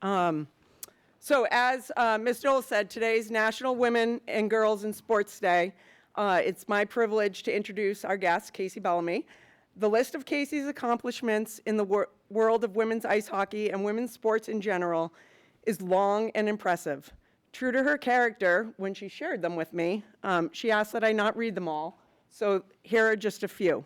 So as Ms. Joel said, today's National Women and Girls in Sports Day. It's my privilege to introduce our guest, Kacey Bellamy. The list of Kacey's accomplishments in the world of women's ice hockey and women's sports in general is long and impressive. True to her character, when she shared them with me, she asked that I not read them all, so here are just a few.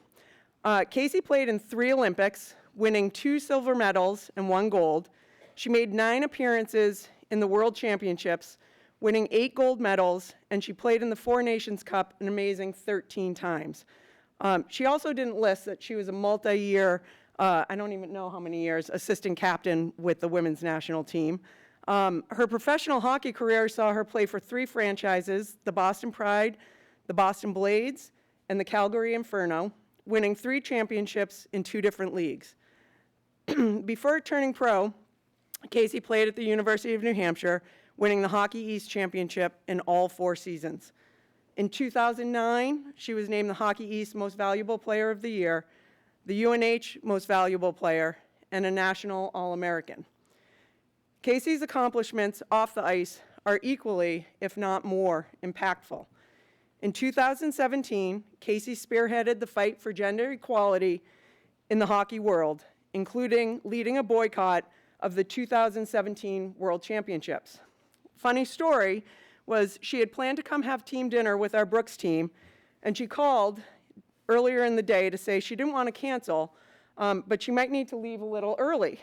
Kacey played in 3 Olympics, winning 2 silver medals and 1 gold. She made 9 appearances in the World Championships, winning 8 gold medals, and she played in the 4 Nations Cup an amazing 13 times. She also didn't list that she was a multi-year, I don't even know how many years, assistant captain with the women's national team. Her professional hockey career saw her play for 3 franchises, the Boston Pride, the Boston Blades, and the Calgary Inferno, winning 3 championships in 2 different leagues. Before turning pro, Kacey played at the University of New Hampshire, winning the Hockey East Championship in all 4 seasons. In 2009, she was named the Hockey East Most Valuable Player of the Year, the UNH Most Valuable Player, and a National All-American. Kacey's accomplishments off the ice are equally, if not more, impactful. In 2017, Kacey spearheaded the fight for gender equality in the hockey world, including leading a boycott of the 2017 World Championships. Funny story was she had planned to come have team dinner with our Brooks team, and she called earlier in the day to say she didn't want to cancel, but she might need to leave a little early.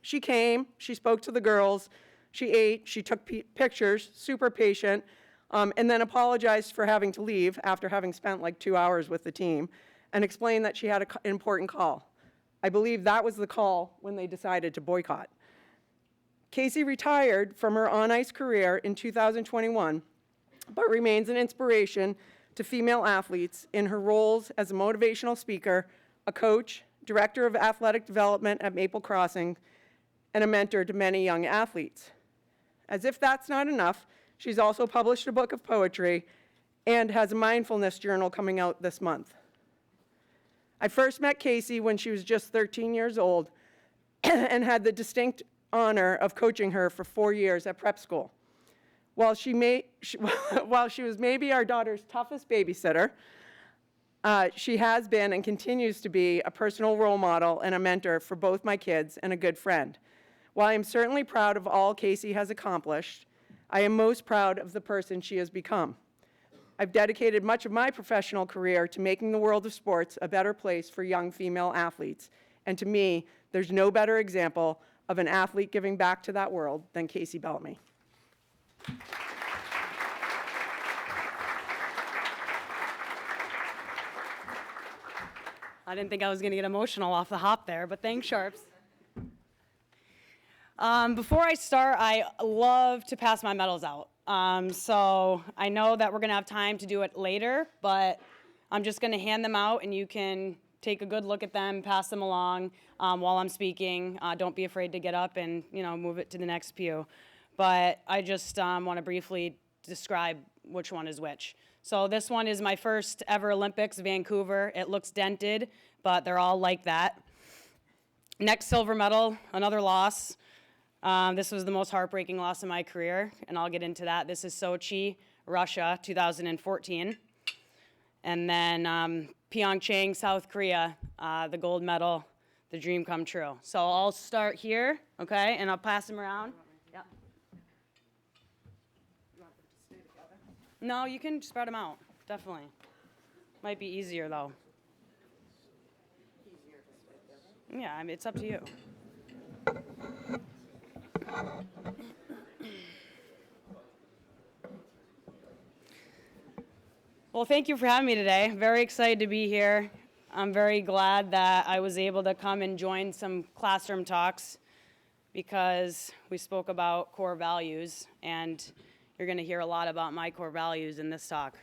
She came, she spoke to the girls, she ate, she took pictures, super patient, and then apologized for having to leave after having spent like 2 hours with the team, and explained that she had an important call. I believe that was the call when they decided to boycott. Kacey retired from her on-ice career in 2021, but remains an inspiration to female athletes in her roles as a motivational speaker, a coach, director of athletic development at Maple Crossing, and a mentor to many young athletes. As if that's not enough, she's also published a book of poetry and has a mindfulness journal coming out this month. I first met Kacey when she was just 13 years old and had the distinct honor of coaching her for 4 years at prep school. While she was maybe our daughter's toughest babysitter, she has been and continues to be a personal role model and a mentor for both my kids and a good friend. While I am certainly proud of all Kacey has accomplished, I am most proud of the person she has become. I've dedicated much of my professional career to making the world of sports a better place for young female athletes. And to me, there's no better example of an athlete giving back to that world than Kacey Bellamy. I didn't think I was going to get emotional off the hop there, but thanks, Sharps. Before I start, I love to pass my medals out. So I know that we're going to have time to do it later, but I'm just going to hand them out, and you can take a good look at them, pass them along while I'm speaking. Don't be afraid to get up and move it to the next pew. But I just want to briefly describe which one is which. So this one is my first ever Olympics, Vancouver. It looks dented, but they're all like that. Next silver medal, another loss. This was the most heartbreaking loss in my career, and I'll get into that. This is Sochi, Russia, 2014. And then Pyeongchang, South Korea, the gold medal, the dream come true. So I'll start here, okay, and I'll pass them around. Yep. You want them to stay together? No, you can spread them out, definitely. Might be easier, though. Easier to stay together. Yeah, I mean, it's up to you. Well, thank you for having me today. Very excited to be here. I'm very glad that I was able to come and join some classroom talks because we spoke about core values, and you're going to hear a lot about my core values in this talk.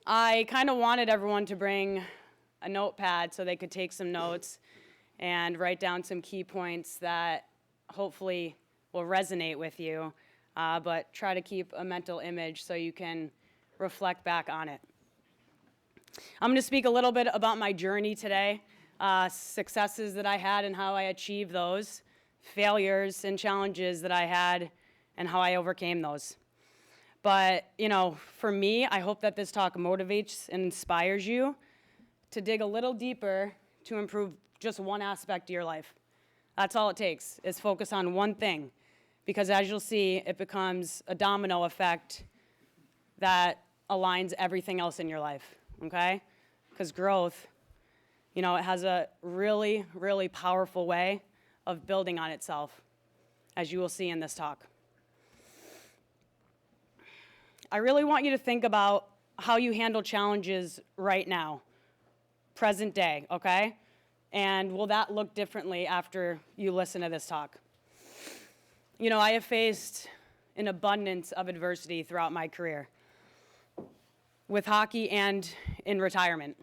I kind of wanted everyone to bring a notepad so they could take some notes and write down some key points that hopefully will resonate with you, but try to keep a mental image so you can reflect back on it. I'm going to speak a little bit about my journey today, successes that I had and how I achieved those, failures and challenges that I had and how I overcame those. But, for me, I hope that this talk motivates and inspires you to dig a little deeper to improve just one aspect of your life. That's all it takes, is focus on one thing. Because as you'll see, it becomes a domino effect that aligns everything else in your life, okay? Because growth, it has a really, really powerful way of building on itself, as you will see in this talk. I really want you to think about how you handle challenges right now, present day, okay? And will that look differently after you listen to this talk? I have faced an abundance of adversity throughout my career, with hockey and in retirement.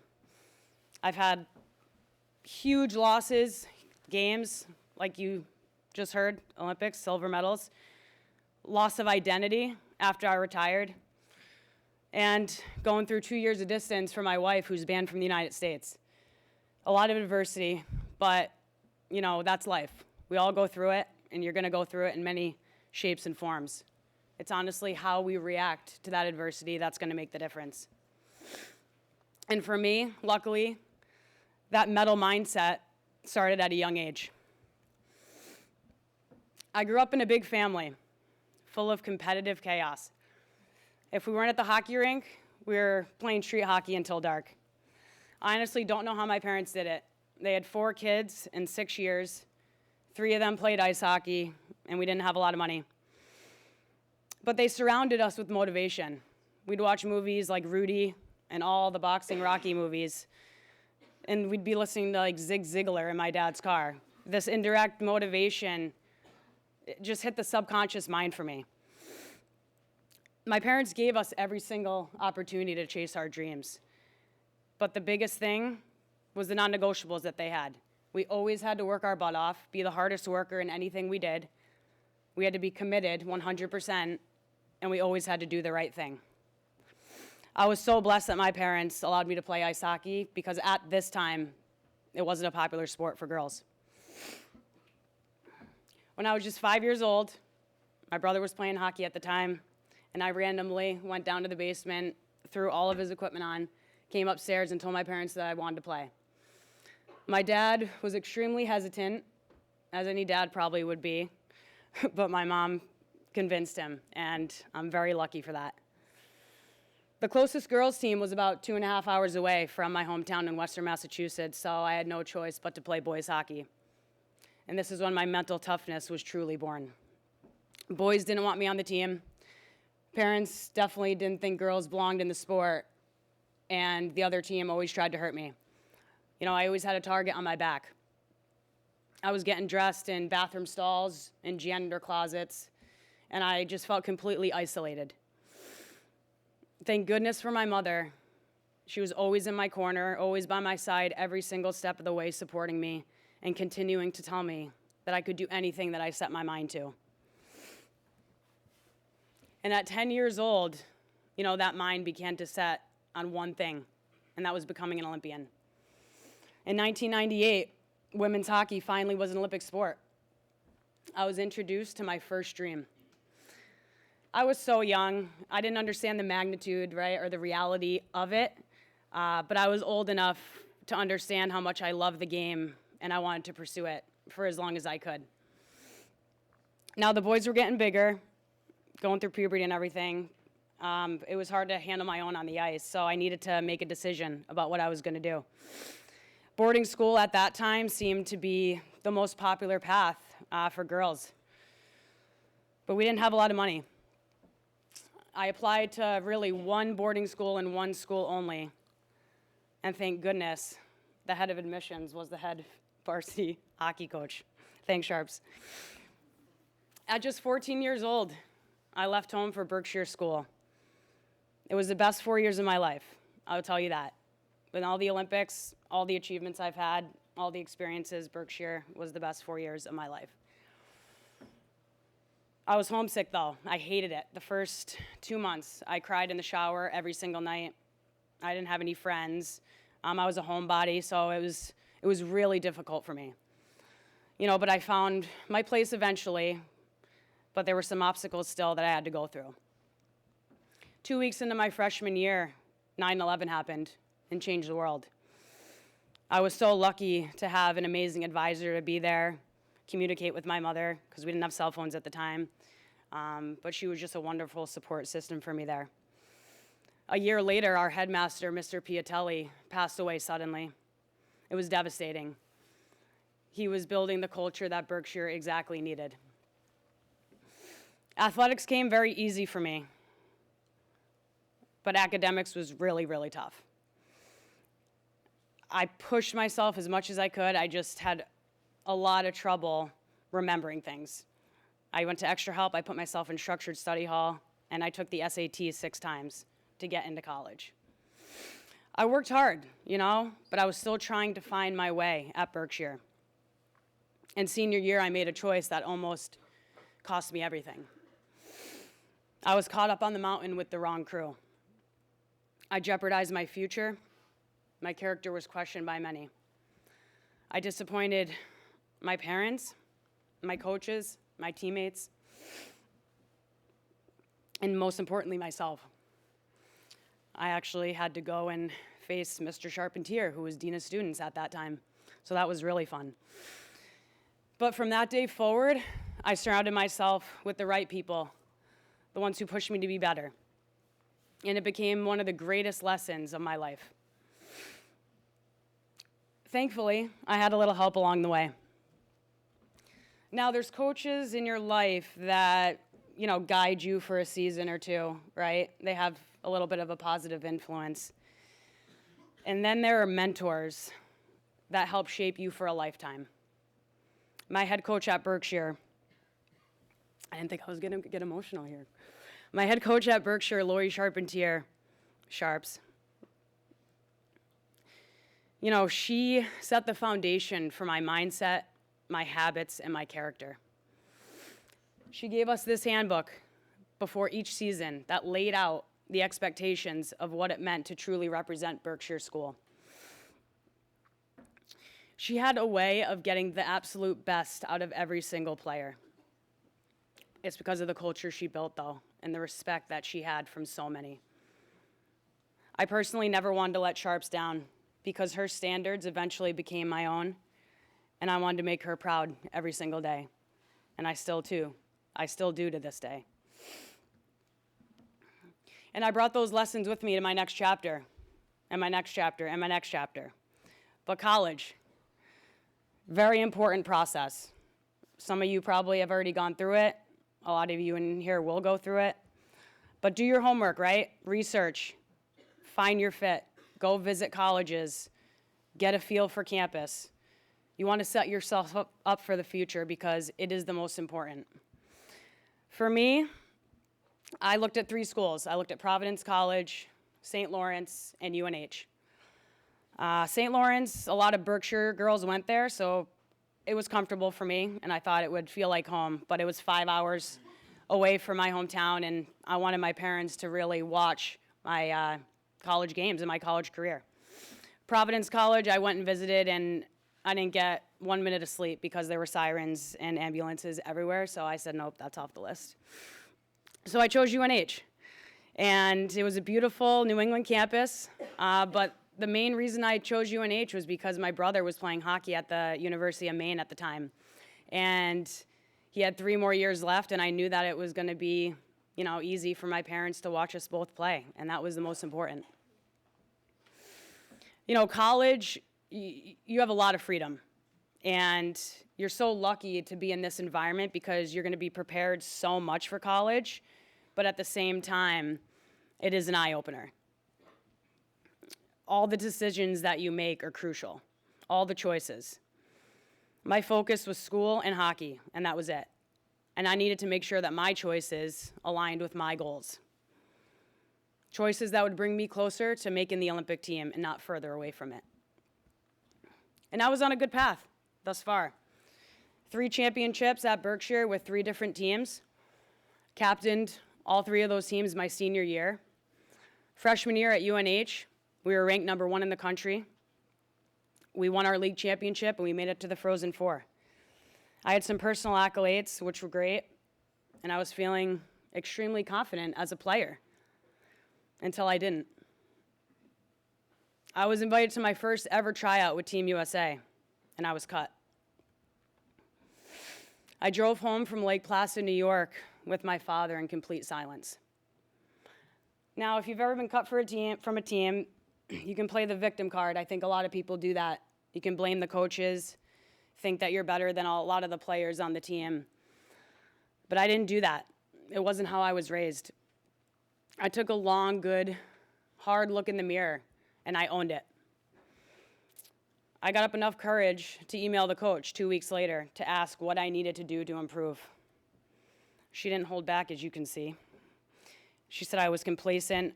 I've had huge losses, games, like you just heard, Olympics, silver medals, loss of identity after I retired, and going through 2 years of distance from my wife, who's banned from the United States. A lot of adversity, but, that's life. We all go through it, and you're gonna go through it in many shapes and forms. It's honestly how we react to that adversity that's gonna make the difference. And for me, luckily, that medal mindset started at a young age. I grew up in a big family, full of competitive chaos. If we weren't at the hockey rink, we were playing street hockey until dark. I honestly don't know how my parents did it. They had 4 kids in 6 years. 3 of them played ice hockey, and we didn't have a lot of money. But they surrounded us with motivation. We'd watch movies like Rudy and all the boxing Rocky movies, and we'd be listening to Zig Ziglar in my dad's car. This indirect motivation, it just hit the subconscious mind for me. My parents gave us every single opportunity to chase our dreams. But the biggest thing was the non-negotiables that they had. We always had to work our butt off, be the hardest worker in anything we did. We had to be committed 100%, and we always had to do the right thing. I was so blessed that my parents allowed me to play ice hockey because at this time, it wasn't a popular sport for girls. When I was just 5 years old, my brother was playing hockey at the time, and I randomly went down to the basement, threw all of his equipment on, came upstairs and told my parents that I wanted to play. My dad was extremely hesitant, as any dad probably would be, but my mom convinced him, and I'm very lucky for that. The closest girls' team was about 2.5 hours away from my hometown in Western Massachusetts, so I had no choice but to play boys hockey. And this is when my mental toughness was truly born. Boys didn't want me on the team. Parents definitely didn't think girls belonged in the sport, and the other team always tried to hurt me. I always had a target on my back. I was getting dressed in bathroom stalls, in janitor closets, and I just felt completely isolated. Thank goodness for my mother. She was always in my corner, always by my side every single step of the way, supporting me and continuing to tell me that I could do anything that I set my mind to. And at 10 years old, that mind began to set on one thing, and that was becoming an Olympian. In 1998, women's hockey finally was an Olympic sport. I was introduced to my first dream. I was so young, I didn't understand the magnitude, or the reality of it, but I was old enough to understand how much I loved the game, and I wanted to pursue it for as long as I could. Now, the boys were getting bigger, going through puberty and everything. It was hard to handle my own on the ice, so I needed to make a decision about what I was going to do. Boarding school at that time seemed to be the most popular path for girls, but we didn't have a lot of money. I applied to really one boarding school and one school only, and thank goodness the head of admissions was the head varsity hockey coach. Thanks, Sharps. At just 14 years old, I left home for Berkshire School. It was the best 4 years of my life, I'll tell you that. With all the Olympics, all the achievements I've had, all the experiences, Berkshire was the best 4 years of my life. I was homesick though. I hated it. The first 2 months, I cried in the shower every single night. I didn't have any friends. I was a homebody, so it was really difficult for me. But I found my place eventually, but there were some obstacles still that I had to go through. 2 weeks into my freshman year, 9/11 happened and changed the world. I was so lucky to have an amazing advisor to be there, communicate with my mother, because we didn't have cell phones at the time. But she was just a wonderful support system for me there. A year later, our headmaster, Mr. Piatelli, passed away suddenly. It was devastating. He was building the culture that Berkshire exactly needed. Athletics came very easy for me, but academics was really, really tough. I pushed myself as much as I could. I just had a lot of trouble remembering things. I went to extra help. I put myself in structured study hall, and I took the SAT 6 times to get into college. I worked hard, but I was still trying to find my way at Berkshire. In senior year, I made a choice that almost cost me everything. I was caught up on the mountain with the wrong crew. I jeopardized my future. My character was questioned by many. I disappointed my parents, my coaches, my teammates, and most importantly, myself. I actually had to go and face Mr. Charpentier, who was Dean of Students at that time. So that was really fun. But from that day forward, I surrounded myself with the right people, the ones who pushed me to be better. And it became one of the greatest lessons of my life. Thankfully, I had a little help along the way. Now, there's coaches in your life that, guide you for a season or two, right? They have a little bit of a positive influence. And then there are mentors that help shape you for a lifetime. My head coach at Berkshire, I didn't think I was going to get emotional here. My head coach at Berkshire, Lori Charpentier, Sharps, she set the foundation for my mindset, my habits, and my character. She gave us this handbook before each season that laid out the expectations of what it meant to truly represent Berkshire School. She had a way of getting the absolute best out of every single player. It's because of the culture she built, though, and the respect that she had from so many. I personally never wanted to let Sharps down because her standards eventually became my own, and I wanted to make her proud every single day. And I still do to this day. And I brought those lessons with me to my next chapter, and my next chapter, and my next chapter. But college, very important process. Some of you probably have already gone through it. A lot of you in here will go through it. But do your homework, right? Research, find your fit, go visit colleges, get a feel for campus. You want to set yourself up for the future because it is the most important. For me, I looked at 3 schools. I looked at Providence College, St. Lawrence, and UNH. St. Lawrence, a lot of Berkshire girls went there, so it was comfortable for me, and I thought it would feel like home, but it was 5 hours away from my hometown, and I wanted my parents to really watch my college games and my college career. Providence College, I went and visited, and I didn't get 1 minute of sleep because there were sirens and ambulances everywhere, so I said, nope, that's off the list. So I chose UNH, and it was a beautiful New England campus, but the main reason I chose UNH was because my brother was playing hockey at the University of Maine at the time, and he had 3 more years left, and I knew that it was going to be, easy for my parents to watch us both play, and that was the most important. College, you have a lot of freedom, and you're so lucky to be in this environment because you're going to be prepared so much for college, but at the same time, it is an eye-opener. All the decisions that you make are crucial, all the choices. My focus was school and hockey, and that was it. And I needed to make sure that my choices aligned with my goals. Choices that would bring me closer to making the Olympic team and not further away from it. And I was on a good path thus far. 3 championships at Berkshire with 3 different teams. Captained all 3 of those teams my senior year. Freshman year at UNH, we were ranked number 1 in the country. We won our league championship, and we made it to the Frozen Four. I had some personal accolades, which were great, and I was feeling extremely confident as a player until I didn't. I was invited to my first ever tryout with Team USA, and I was cut. I drove home from Lake Placid, New York with my father in complete silence. Now, if you've ever been cut from a team, you can play the victim card. I think a lot of people do that. You can blame the coaches, think that you're better than a lot of the players on the team. But I didn't do that. It wasn't how I was raised. I took a long, good, hard look in the mirror, and I owned it. I got up enough courage to email the coach 2 weeks later to ask what I needed to do to improve. She didn't hold back, as you can see. She said I was complacent,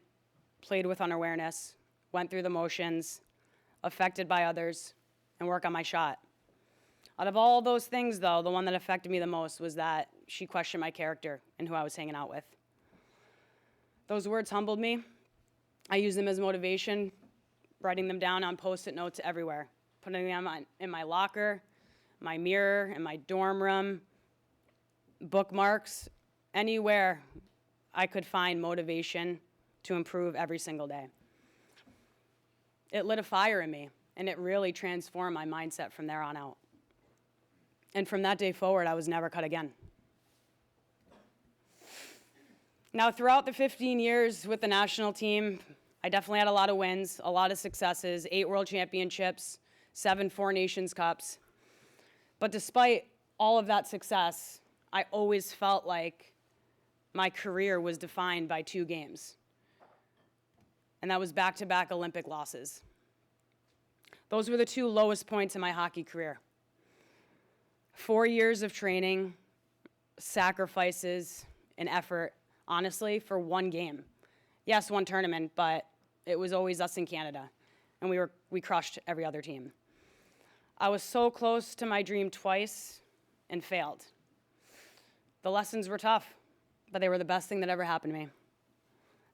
played with unawareness, went through the motions, affected by others, and work on my shot. Out of all those things, though, the one that affected me the most was that she questioned my character and who I was hanging out with. Those words humbled me. I used them as motivation, writing them down on Post-it notes everywhere, putting them in my locker, my mirror, in my dorm room, bookmarks, anywhere I could find motivation to improve every single day. It lit a fire in me, and it really transformed my mindset from there on out. And from that day forward, I was never cut again. Now, throughout the 15 years with the national team, I definitely had a lot of wins, a lot of successes, 8 world championships, 7 Four Nations Cups. But despite all of that success, I always felt like my career was defined by 2 games. And that was back-to-back Olympic losses. Those were the 2 lowest points in my hockey career. 4 years of training, sacrifices, and effort, honestly, for 1 game. Yes, 1 tournament, but it was always us in Canada, and we crushed every other team. I was so close to my dream twice and failed. The lessons were tough, but they were the best thing that ever happened to me.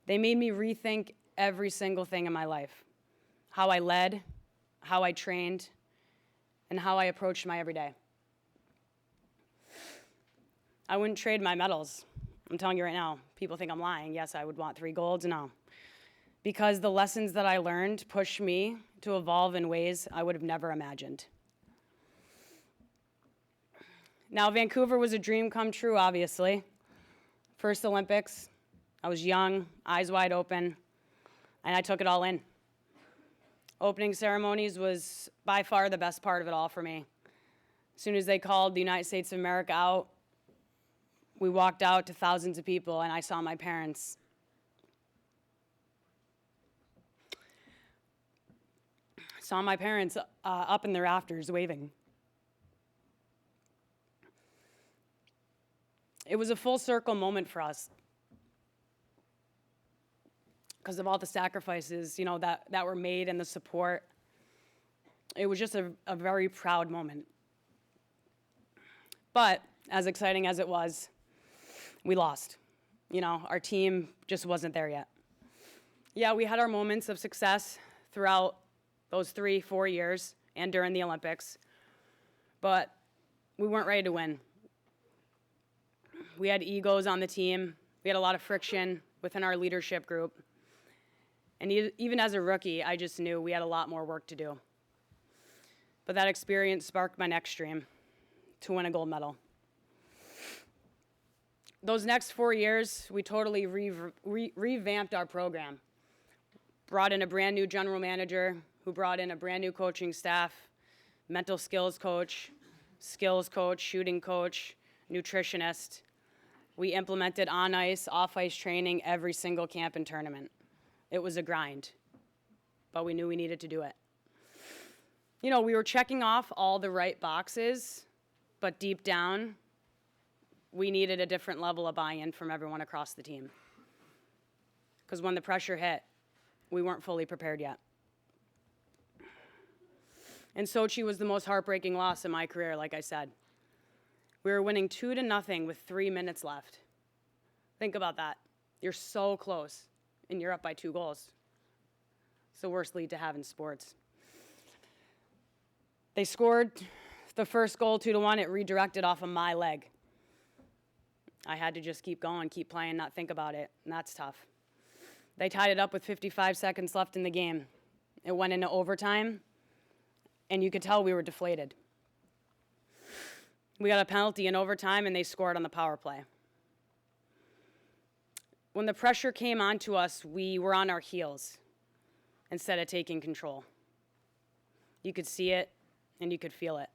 They made me rethink every single thing in my life, how I led, how I trained, and how I approached my everyday. I wouldn't trade my medals. I'm telling you right now, people think I'm lying. Yes, I would want 3 golds, no. Because the lessons that I learned pushed me to evolve in ways I would have never imagined. Now, Vancouver was a dream come true, obviously. First Olympics, I was young, eyes wide open, and I took it all in. Opening ceremonies was by far the best part of it all for me. As soon as they called the United States of America out, we walked out to thousands of people, and I saw my parents. Up in the rafters waving. It was a full circle moment for us because of all the sacrifices, that were made and the support. It was just a very proud moment. But as exciting as it was, we lost. Our team just wasn't there yet. Yeah, we had our moments of success throughout those 3-4 years and during the Olympics, but we weren't ready to win. We had egos on the team. We had a lot of friction within our leadership group. And even as a rookie, I just knew we had a lot more work to do. But that experience sparked my next dream, to win a gold medal. Those next 4 years, we totally revamped our program. Brought in a brand new general manager who brought in a brand new coaching staff, mental skills coach, shooting coach, nutritionist. We implemented on-ice, off-ice training every single camp and tournament. It was a grind, but we knew we needed to do it. We were checking off all the right boxes, but deep down, we needed a different level of buy-in from everyone across the team. Because when the pressure hit, we weren't fully prepared yet. And Sochi was the most heartbreaking loss in my career, like I said. We were winning 2-0 with 3 minutes left. Think about that. You're so close, and you're up by 2 goals. It's the worst lead to have in sports. They scored The first goal, 2-1, it redirected off of my leg. I had to just keep going, keep playing, not think about it, and that's tough. They tied it up with 55 seconds left in the game. It went into overtime, and you could tell we were deflated. We got a penalty in overtime, and they scored on the power play. When the pressure came onto us, we were on our heels instead of taking control. You could see it, and you could feel it.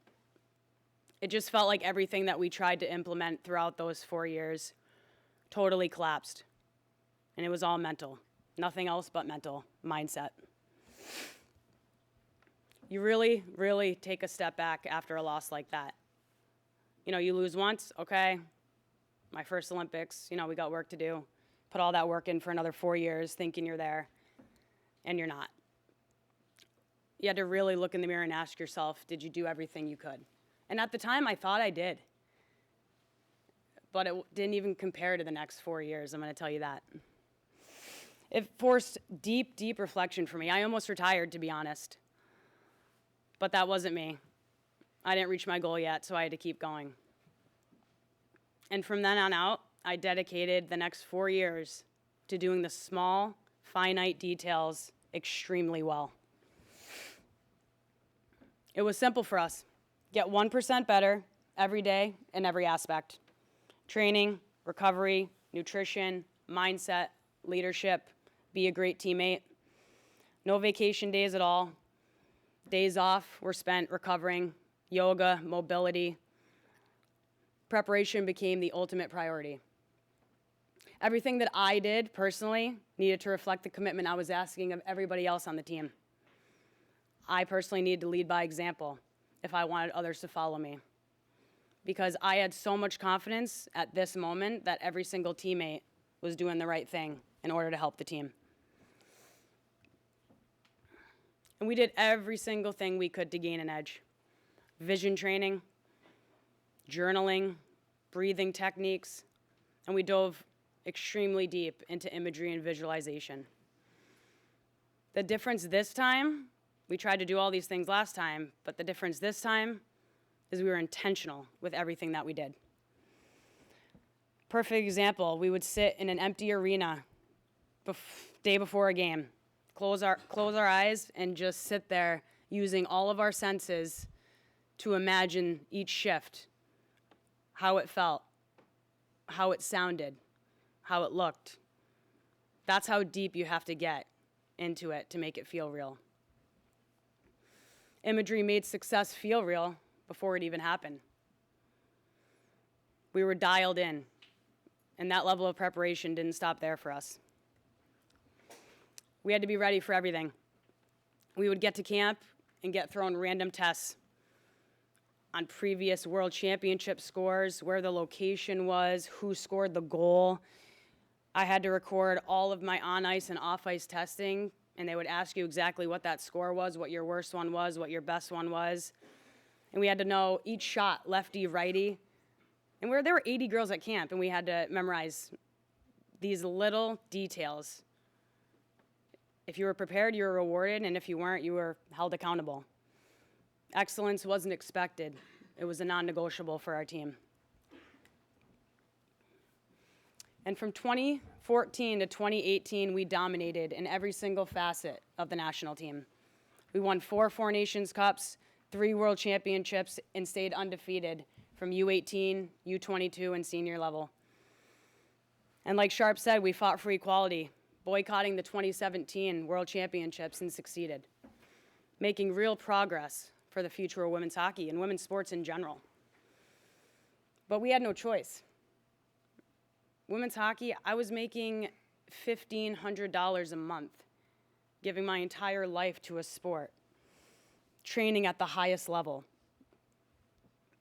It just felt like everything that we tried to implement throughout those 4 years totally collapsed. And it was all mental. Nothing else but mental mindset. You really, really take a step back after a loss like that. You know, you lose once, okay. My first Olympics, you know, we got work to do. Put all that work in for another 4 years thinking you're there, and you're not. You had to really look in the mirror and ask yourself, did you do everything you could? And at the time, I thought I did. But it didn't even compare to the next 4 years, I'm going to tell you that. It forced deep, deep reflection for me. I almost retired, to be honest. But that wasn't me. I didn't reach my goal yet, so I had to keep going. And from then on out, I dedicated the next 4 years to doing the small, finite details extremely well. It was simple for us. Get 1% better every day in every aspect. Training, recovery, nutrition, mindset, leadership, be a great teammate. No vacation days at all. Days off were spent recovering, yoga, mobility. Preparation became the ultimate priority. Everything that I did personally needed to reflect the commitment I was asking of everybody else on the team. I personally needed to lead by example if I wanted others to follow me. Because I had so much confidence at this moment that every single teammate was doing the right thing in order to help the team. And we did every single thing we could to gain an edge. Vision training, journaling, breathing techniques, and we dove extremely deep into imagery and visualization. The difference this time, we tried to do all these things last time, but the difference this time is we were intentional with everything that we did. Perfect example, we would sit in an empty arena day before a game, close our eyes and just sit there using all of our senses to imagine each shift, how it felt, how it sounded, how it looked. That's how deep you have to get into it to make it feel real. Imagery made success feel real before it even happened. We were dialed in, and that level of preparation didn't stop there for us. We had to be ready for everything. We would get to camp and get thrown random tests on previous world championship scores, where the location was, who scored the goal. I had to record all of my on-ice and off-ice testing, and they would ask you exactly what that score was, what your worst one was, what your best one was. And we had to know each shot, lefty, righty. And there were 80 girls at camp, and we had to memorize these little details. If you were prepared, you were rewarded, and if you weren't, you were held accountable. Excellence wasn't expected. It was a non-negotiable for our team. And from 2014 to 2018, we dominated in every single facet of the national team. We won 4 Four Nations Cups, 3 World Championships, and stayed undefeated from U18, U22, and senior level. And like Sharp said, we fought for equality, boycotting the 2017 World Championships, and succeeded, making real progress for the future of women's hockey and women's sports in general. But we had no choice. Women's hockey, I was making $1,500 a month, giving my entire life to a sport, training at the highest level.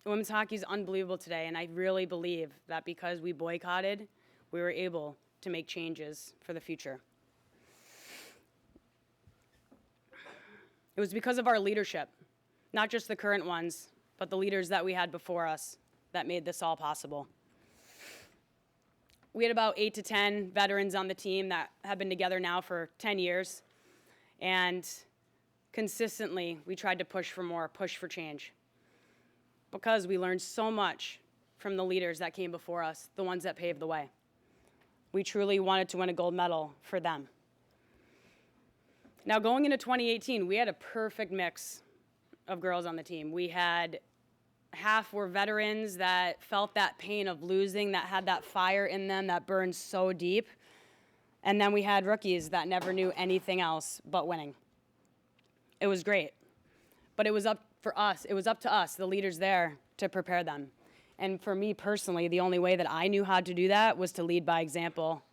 Women's hockey is unbelievable today, and I really believe that because we boycotted, we were able to make changes for the future. It was because of our leadership, not just the current ones, but the leaders that we had before us that made this all possible. We had about 8 to 10 veterans on the team that have been together now for 10 years. And consistently, we tried to push for more, push for change. because we learned so much from the leaders that came before us, the ones that paved the way. We truly wanted to win a gold medal for them. Now, going into 2018, we had a perfect mix of girls on the team. We had half were veterans that felt that pain of losing, that had that fire in them that burned so deep. And then we had rookies that never knew anything else but winning. It was great. But it was up for us. It was up to us, the leaders there, to prepare them. And for me personally, the only way that I knew how to do that was to lead by example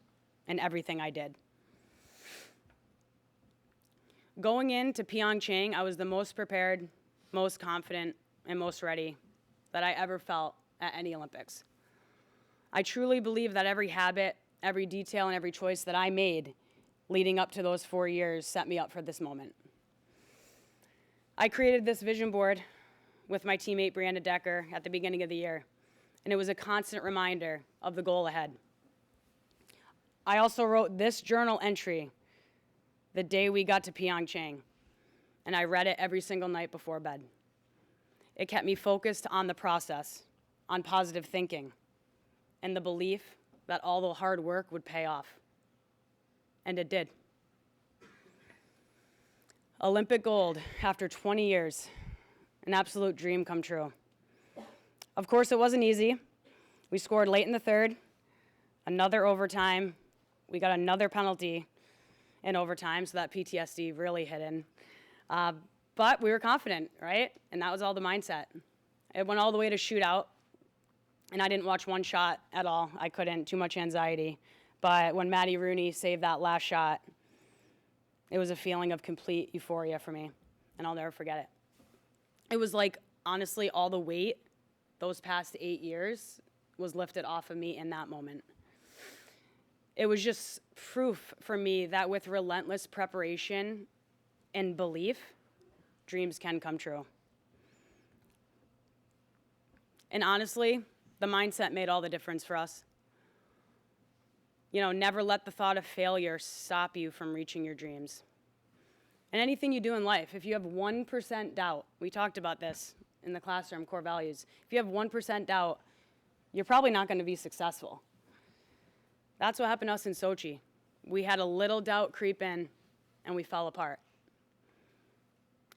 in everything I did. Going into Pyeongchang, I was the most prepared, most confident, and most ready that I ever felt at any Olympics. I truly believe that every habit, every detail, and every choice that I made leading up to those 4 years set me up for this moment. I created this vision board with my teammate Brianna Decker at the beginning of the year, and it was a constant reminder of the goal ahead. I also wrote this journal entry the day we got to Pyeongchang, and I read it every single night before bed. It kept me focused on the process, on positive thinking, and the belief that all the hard work would pay off. And it did. Olympic gold after 20 years, an absolute dream come true. Of course, it wasn't easy. We scored late in the third, another overtime. We got another penalty in overtime, so that PTSD really hit in. But we were confident, right? And that was all the mindset. It went all the way to shootout, and I didn't watch one shot at all. I couldn't, too much anxiety. But when Maddie Rooney saved that last shot, it was a feeling of complete euphoria for me, and I'll never forget it. It was like, honestly, all the weight those past 8 years was lifted off of me in that moment. It was just proof for me that with relentless preparation and belief, dreams can come true. And honestly, the mindset made all the difference for us. You know, never let the thought of failure stop you from reaching your dreams. And anything you do in life, if you have 1% doubt, we talked about this in the classroom, core values. If you have 1% doubt, you're probably not going to be successful. That's what happened to us in Sochi. We had a little doubt creep in, and we fell apart.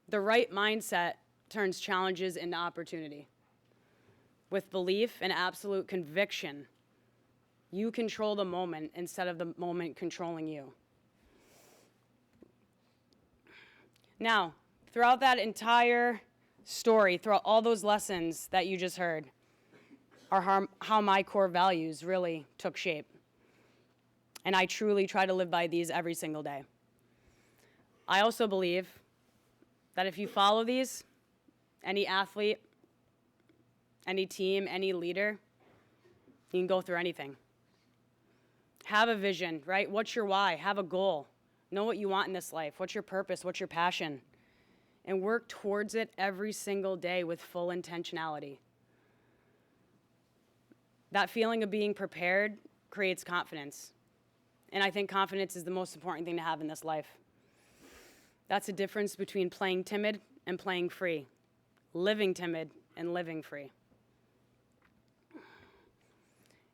The right mindset turns challenges into opportunity. With belief and absolute conviction, you control the moment instead of the moment controlling you. Now, throughout that entire story, throughout all those lessons that you just heard, are how my core values really took shape. And I truly try to live by these every single day. I also believe that if you follow these, any athlete, any team, any leader, you can go through anything. Have a vision, right? What's your why? Have a goal. Know what you want in this life. What's your purpose? What's your passion? And work towards it every single day with full intentionality. That feeling of being prepared creates confidence. And I think confidence is the most important thing to have in this life. That's the difference between playing timid and playing free, living timid and living free.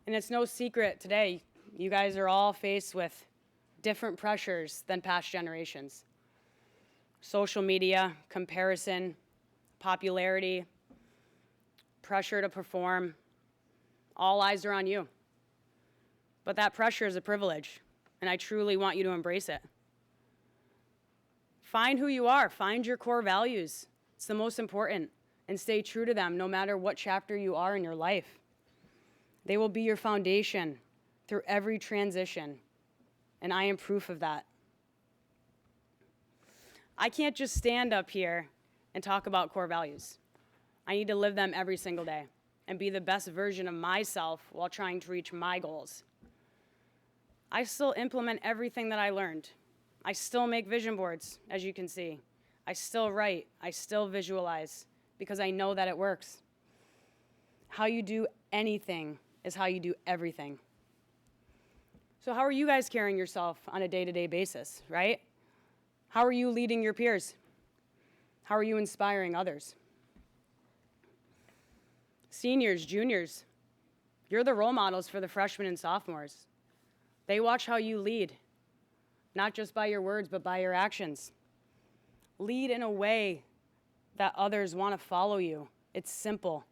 And it's no secret today, you guys are all faced with different pressures than past generations. Social media, comparison, popularity, pressure to perform, all eyes are on you. But that pressure is a privilege, and I truly want you to embrace it. Find who you are, find your core values. It's the most important, and stay true to them no matter what chapter you are in your life. They will be your foundation through every transition, and I am proof of that. I can't just stand up here and talk about core values. I need to live them every single day and be the best version of myself while trying to reach my goals. I still implement everything that I learned. I still make vision boards, as you can see. I still write, I still visualize, because I know that it works. How you do anything is how you do everything. So how are you guys carrying yourself on a day-to-day basis, right? How are you leading your peers? How are you inspiring others? Seniors, juniors, you're the role models for the freshmen and sophomores. They watch how you lead, not just by your words, but by your actions. Lead in a way that others want to follow you. It's simple.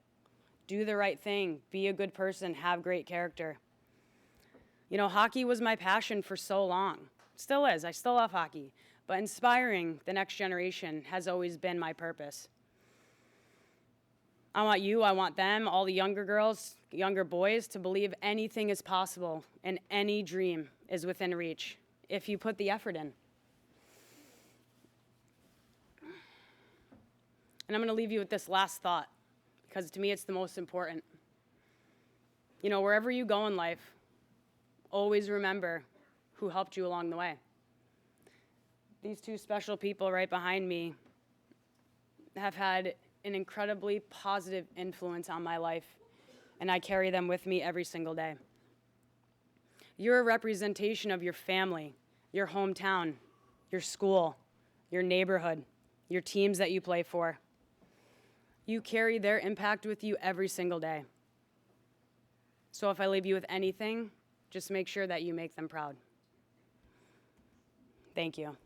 Do the right thing, be a good person, have great character. You know, hockey was my passion for so long. Still is, I still love hockey. But inspiring the next generation has always been my purpose. I want them, all the younger girls, younger boys, to believe anything is possible and any dream is within reach if you put the effort in. And I'm going to leave you with this last thought, because to me it's the most important. You know, wherever you go in life, always remember who helped you along the way. These two special people right behind me have had an incredibly positive influence on my life, and I carry them with me every single day. You're a representation of your family, your hometown, your school, your neighborhood, your teams that you play for. You carry their impact with you every single day. So if I leave you with anything, just make sure that you make them proud. Thank you.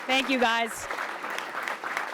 Thank you, guys.